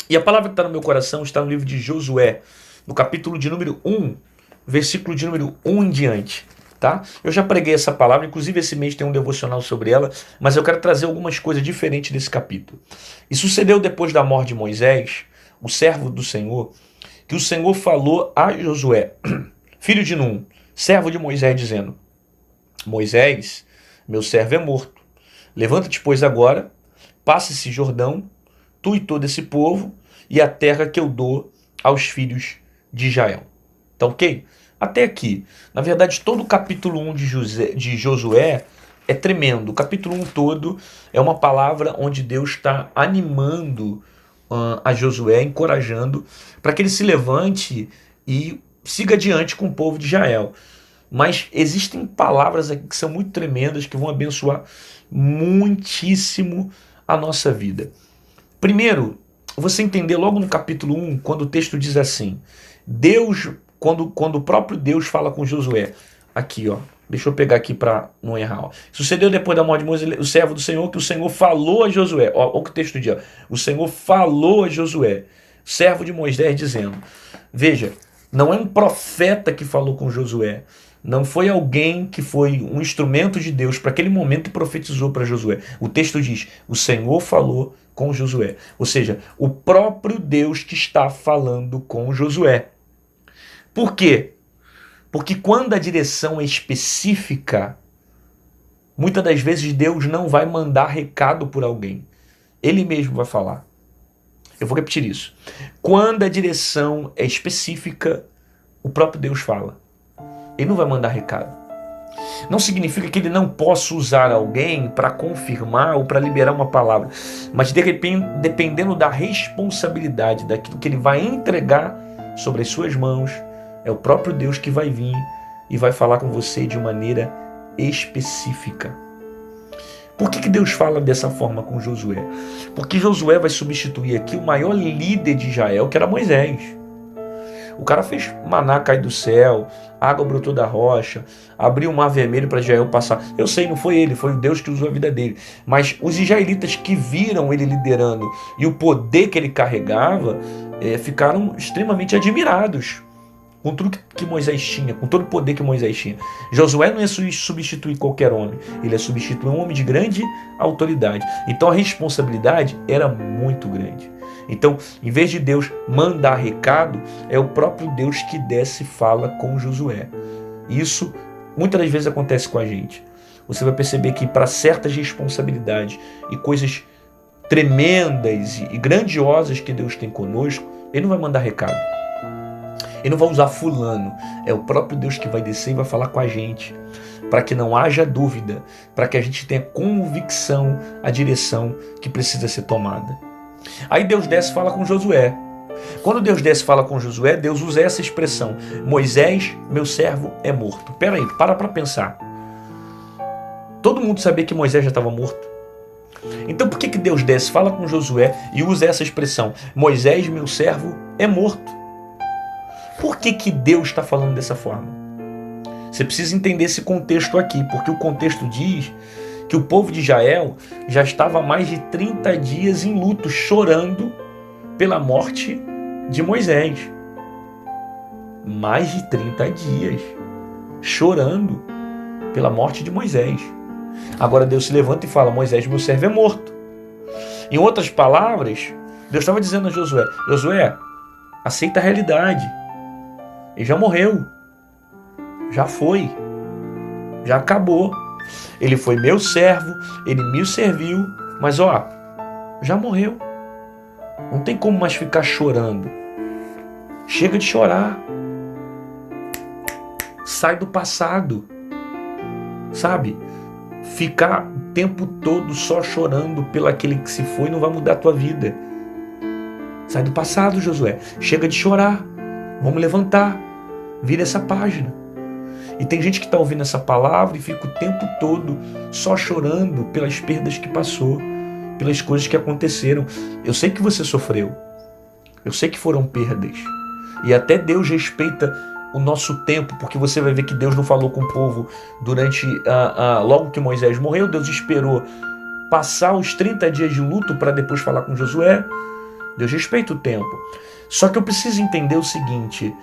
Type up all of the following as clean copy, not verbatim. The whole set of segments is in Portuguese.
E a palavra que está no meu coração está no livro de Josué, no capítulo de número 1, versículo de número 1 em diante. Tá? Eu já preguei essa palavra, inclusive esse mês tem um devocional sobre ela, mas eu quero trazer algumas coisas diferentes desse capítulo. E sucedeu depois da morte de Moisés, o servo do Senhor, que o Senhor falou a Josué, filho de Num, servo de Moisés, dizendo: Moisés, meu servo é morto. Levanta-te, pois, agora, passe esse Jordão, tu e todo esse povo, e a terra que eu dou aos filhos de Israel. Tá ok? Até aqui. Na verdade, todo o capítulo 1 de Josué é tremendo. O capítulo 1 todo é uma palavra onde Deus está animando a Josué, encorajando para que ele se levante e siga adiante com o povo de Israel. Mas existem palavras aqui que são muito tremendas, que vão abençoar muitíssimo a nossa vida. Primeiro, você entender logo no capítulo 1, quando o texto diz assim, Deus, quando o próprio Deus fala com Josué, aqui ó, deixa eu pegar aqui para não errar. Ó. Sucedeu depois da morte de Moisés, o servo do Senhor, que o Senhor falou a Josué. Ó, o que o texto diz, ó. O Senhor falou a Josué, servo de Moisés, dizendo, veja, não é um profeta que falou com Josué, não foi alguém que foi um instrumento de Deus para aquele momento e profetizou para Josué. O texto diz, o Senhor falou com Josué. Ou seja, o próprio Deus que está falando com Josué. Por quê? Porque quando a direção é específica, muitas das vezes Deus não vai mandar recado por alguém. Ele mesmo vai falar. Eu vou repetir isso. Quando a direção é específica, o próprio Deus fala. Ele não vai mandar recado. Não significa que ele não possa usar alguém para confirmar ou para liberar uma palavra. Mas de repente, dependendo da responsabilidade, daquilo que ele vai entregar sobre as suas mãos, é o próprio Deus que vai vir e vai falar com você de maneira específica. Por que Deus fala dessa forma com Josué? Porque Josué vai substituir aqui o maior líder de Israel, que era Moisés. O cara fez maná cair do céu, água brotou da rocha, abriu o mar vermelho para Israel passar. Eu sei, não foi ele, foi o Deus que usou a vida dele. Mas os israelitas que viram ele liderando e o poder que ele carregava, ficaram extremamente admirados com tudo que Moisés tinha, com todo o poder que Moisés tinha. Josué não ia substituir qualquer homem, ele ia substituir um homem de grande autoridade. Então a responsabilidade era muito grande. Então, em vez de Deus mandar recado, é o próprio Deus que desce e fala com Josué. Isso muitas das vezes acontece com a gente. Você vai perceber que para certas responsabilidades e coisas tremendas e grandiosas que Deus tem conosco, Ele não vai mandar recado. Ele não vai usar fulano. É o próprio Deus que vai descer e vai falar com a gente. Para que não haja dúvida, para que a gente tenha convicção a direção que precisa ser tomada. Aí Deus desce e fala com Josué. Quando Deus desce e fala com Josué, Deus usa essa expressão: Moisés, meu servo, é morto. Peraí, para pensar. Todo mundo sabia que Moisés já estava morto. Então por que Deus desce, fala com Josué e usa essa expressão: Moisés, meu servo, é morto? Por que Deus está falando dessa forma? Você precisa entender esse contexto aqui, porque o contexto diz que o povo de Israel já estava há mais de 30 dias em luto, chorando pela morte de Moisés. Mais de 30 dias chorando pela morte de Moisés. Agora Deus se levanta e fala: Moisés, meu servo, é morto. Em outras palavras, Deus estava dizendo a Josué: Josué, aceita a realidade. Ele já morreu. Já foi. Já acabou. Ele foi meu servo, ele me serviu, mas ó, já morreu. Não tem como mais ficar chorando. Chega de chorar. Sai do passado. Sabe? Ficar o tempo todo só chorando pelo aquele que se foi não vai mudar a tua vida. Sai do passado, Josué. Chega de chorar. Vamos levantar. Vira essa página. E tem gente que está ouvindo essa palavra e fica o tempo todo só chorando pelas perdas que passou, pelas coisas que aconteceram. Eu sei que você sofreu. Eu sei que foram perdas. E até Deus respeita o nosso tempo, porque você vai ver que Deus não falou com o povo durante logo que Moisés morreu. Deus esperou passar os 30 dias de luto para depois falar com Josué. Deus respeita o tempo. Só que eu preciso entender o seguinte,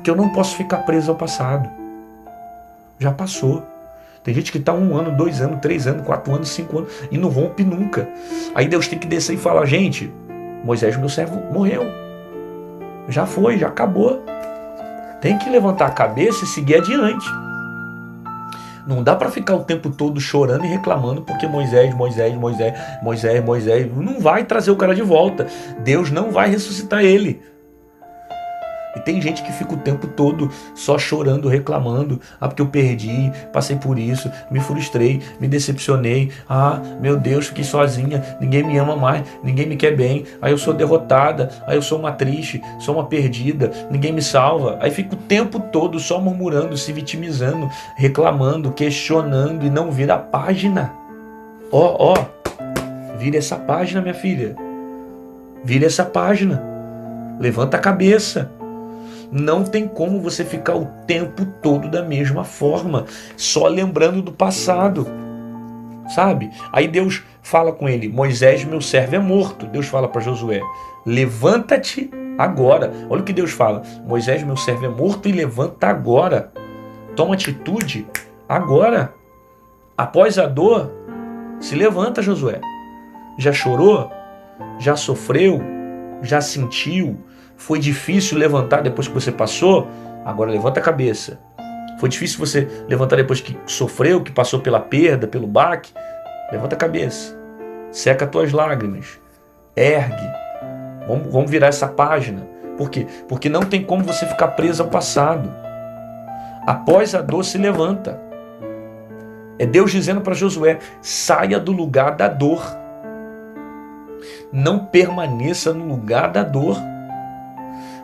que eu não posso ficar preso ao passado. Já passou. Tem gente que está 1 ano, 2 anos, 3 anos, 4 anos, 5 anos e não rompe nunca. Aí Deus tem que descer e falar, gente, Moisés, meu servo, morreu. Já foi, já acabou. Tem que levantar a cabeça e seguir adiante. Não dá para ficar o tempo todo chorando e reclamando porque Moisés não vai trazer o cara de volta. Deus não vai ressuscitar ele. E tem gente que fica o tempo todo só chorando, reclamando. Ah, porque eu perdi, passei por isso, me frustrei, me decepcionei. Ah, meu Deus, fiquei sozinha, ninguém me ama mais, ninguém me quer bem. Aí eu sou derrotada, aí eu sou uma triste, sou uma perdida, ninguém me salva. Aí fica o tempo todo só murmurando, se vitimizando, reclamando, questionando e não vira a página. Ó, vira essa página, minha filha. Vira essa página. Levanta a cabeça. Não tem como você ficar o tempo todo da mesma forma, só lembrando do passado, sabe? Aí Deus fala com ele, Moisés, meu servo, é morto. Deus fala para Josué, levanta-te agora. Olha o que Deus fala, Moisés, meu servo, é morto e levanta agora. Toma atitude agora. Após a dor, se levanta, Josué. Já chorou? Já sofreu? Já sentiu? Foi difícil levantar depois que você passou? Agora levanta a cabeça. Foi difícil você levantar depois que sofreu, que passou pela perda, pelo baque? Levanta a cabeça. Seca as tuas lágrimas. Ergue. Vamos virar essa página. Por quê? Porque não tem como você ficar preso ao passado. Após a dor, se levanta. É Deus dizendo para Josué, saia do lugar da dor. Não permaneça no lugar da dor.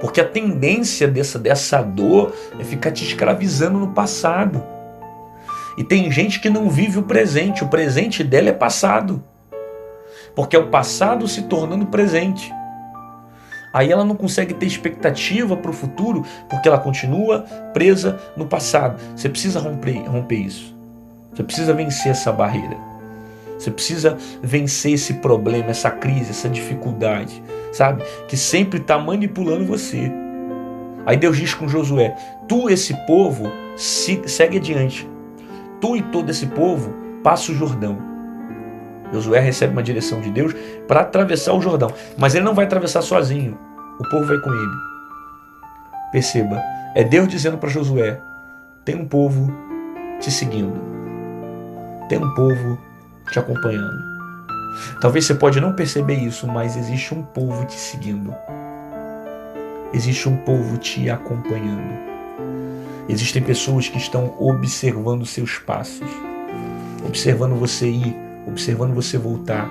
Porque a tendência dessa dor é ficar te escravizando no passado. E tem gente que não vive o presente dela é passado. Porque é o passado se tornando presente. Aí ela não consegue ter expectativa para o futuro, porque ela continua presa no passado. Você precisa romper isso. Você precisa vencer essa barreira. Você precisa vencer esse problema, essa crise, essa dificuldade, sabe? Que sempre está manipulando você. Aí Deus diz com Josué, tu, esse povo, segue adiante. Tu e todo esse povo, passa o Jordão. Josué recebe uma direção de Deus para atravessar o Jordão. Mas ele não vai atravessar sozinho. O povo vai com ele. Perceba, é Deus dizendo para Josué, tem um povo te seguindo. Tem um povo te acompanhando. Talvez você pode não perceber isso, mas existe um povo te seguindo. Existe um povo te acompanhando. Existem pessoas que estão observando seus passos, observando você ir, observando você voltar.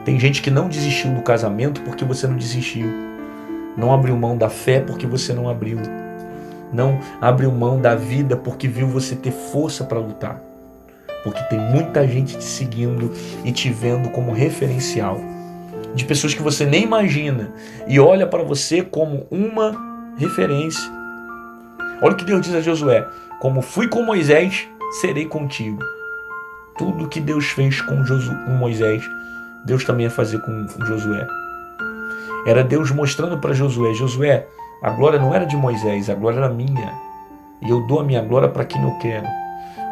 Tem gente que não desistiu do casamento porque você não desistiu. Não abriu mão da fé porque você não abriu. Não abriu mão da vida porque viu você ter força para lutar. Porque tem muita gente te seguindo e te vendo como referencial. De pessoas que você nem imagina e olha para você como uma referência. Olha o que Deus diz a Josué. Como fui com Moisés, serei contigo. Tudo que Deus fez com Moisés, Deus também ia fazer com Josué. Era Deus mostrando para Josué, Josué, a glória não era de Moisés, a glória era minha. E eu dou a minha glória para quem eu quero.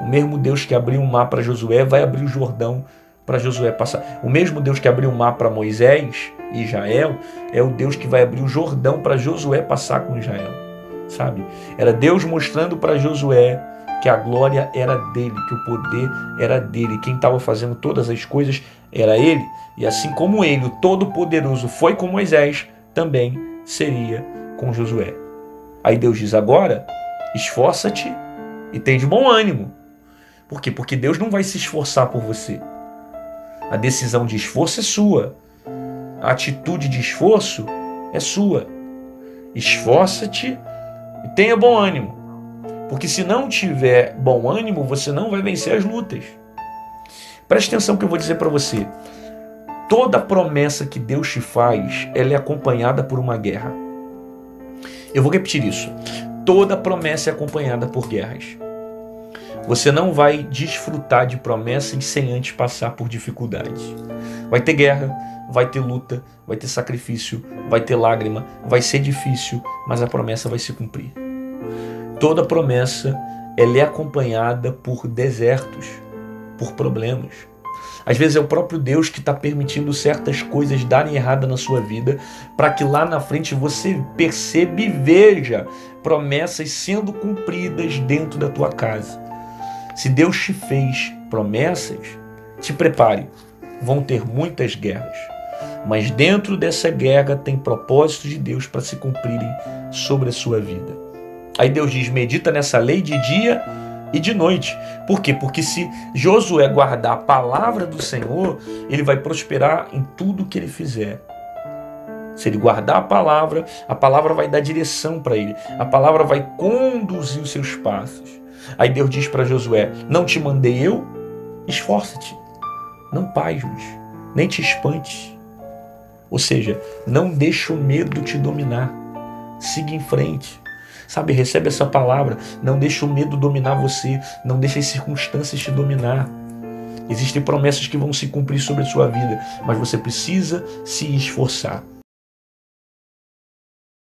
O mesmo Deus que abriu o mar para Josué vai abrir o Jordão para Josué passar. O mesmo Deus que abriu o mar para Moisés e Israel é o Deus que vai abrir o Jordão para Josué passar com Israel. Sabe? Era Deus mostrando para Josué que a glória era dele, que o poder era dele. Quem estava fazendo todas as coisas era ele. E assim como ele, o Todo-Poderoso, foi com Moisés, também seria com Josué. Aí Deus diz, agora, esforça-te e tem de bom ânimo. Por quê? Porque Deus não vai se esforçar por você. A decisão de esforço é sua. A atitude de esforço é sua. Esforça-te e tenha bom ânimo. Porque se não tiver bom ânimo, você não vai vencer as lutas. Preste atenção que eu vou dizer para você. Toda promessa que Deus te faz, ela é acompanhada por uma guerra. Eu vou repetir isso. Toda promessa é acompanhada por guerras. Você não vai desfrutar de promessas sem antes passar por dificuldades. Vai ter guerra, vai ter luta, vai ter sacrifício, vai ter lágrima, vai ser difícil, mas a promessa vai se cumprir. Toda promessa, ela é acompanhada por desertos, por problemas. Às vezes é o próprio Deus que está permitindo certas coisas darem errada na sua vida, para que lá na frente você perceba e veja promessas sendo cumpridas dentro da tua casa. Se Deus te fez promessas, te prepare. Vão ter muitas guerras, mas dentro dessa guerra tem propósitos de Deus para se cumprirem sobre a sua vida. Aí Deus diz, medita nessa lei de dia e de noite. Por quê? Porque se Josué guardar a palavra do Senhor, ele vai prosperar em tudo que ele fizer. Se ele guardar a palavra vai dar direção para ele. A palavra vai conduzir os seus passos. Aí Deus diz para Josué, não te mandei eu? Esforça-te. Não pasmes, nem te espantes. Ou seja, não deixa o medo te dominar. Siga em frente. Sabe, recebe essa palavra. Não deixa o medo dominar você. Não deixa as circunstâncias te dominar. Existem promessas que vão se cumprir sobre a sua vida, mas você precisa se esforçar.